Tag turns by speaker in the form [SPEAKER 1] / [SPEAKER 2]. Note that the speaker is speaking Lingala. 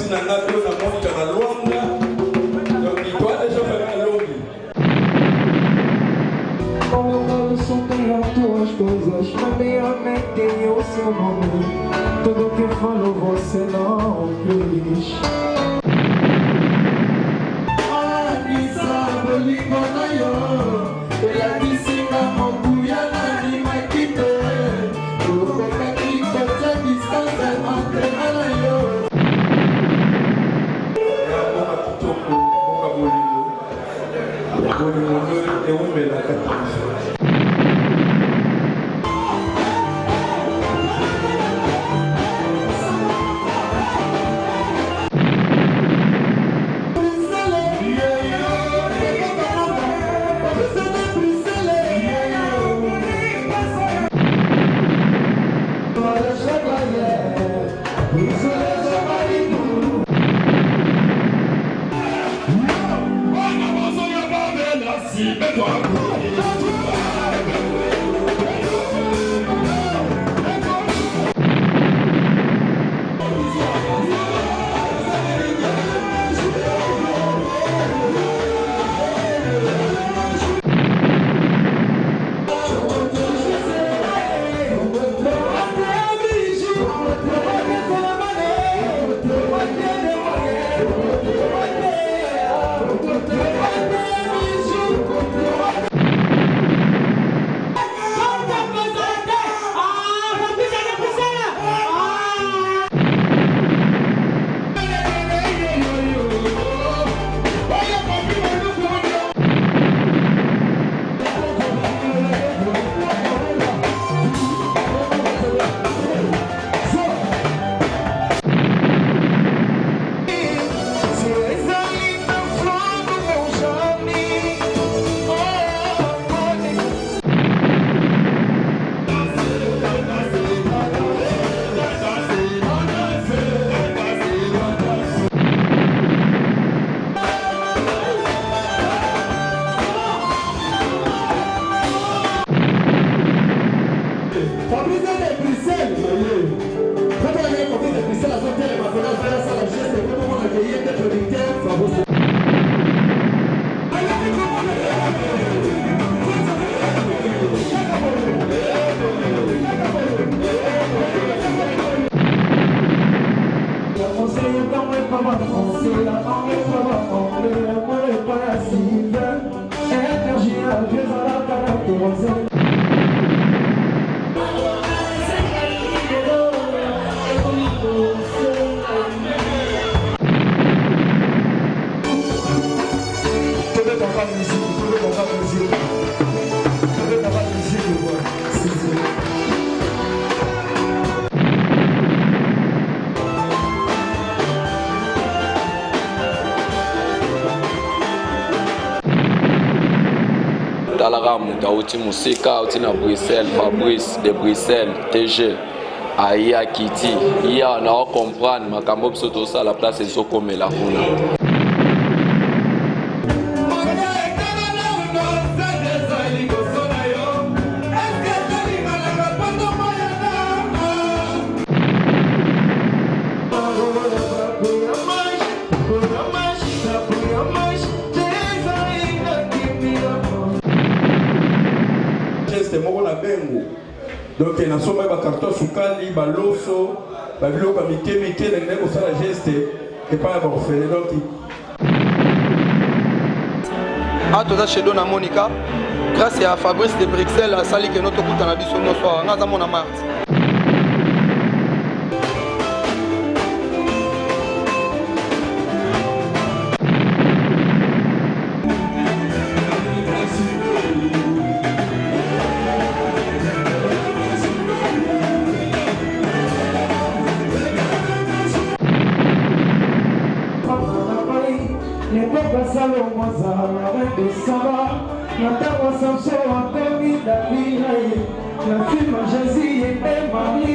[SPEAKER 1] Fabrice Nanga, on a monté à Luanda. Donc il doit déjà faire un lobby.
[SPEAKER 2] Como só tem as tuas coisas, na minha mente tem o seu nome. Tudo que falo você não quis. Ani sabe língua na yo, ela disse na mocuia na rima que tem. O coca que pode descansar entre ela e eu.
[SPEAKER 1] É a boca que tocou, boca bolinho. Bolinho, eu me la cabeça.
[SPEAKER 3] Talaramu, Dauti Musika, Auti na Bruxelles, Fabrice de Bruxelles, TG, Aya Kiti, Ia na comprendre, Makambo Psoto ça la place est comme la Funa.
[SPEAKER 1] Donc il y a un carton soukali, baloso, babilo kamike mike na ngeko sala geste et pas avoir fait donc
[SPEAKER 4] toza chez Dona Monica grâce à Fabrice de Bruxelles à sali que notre kuta na biso no soir ngaza mona mardi.
[SPEAKER 2] La firma Jésus et Marie.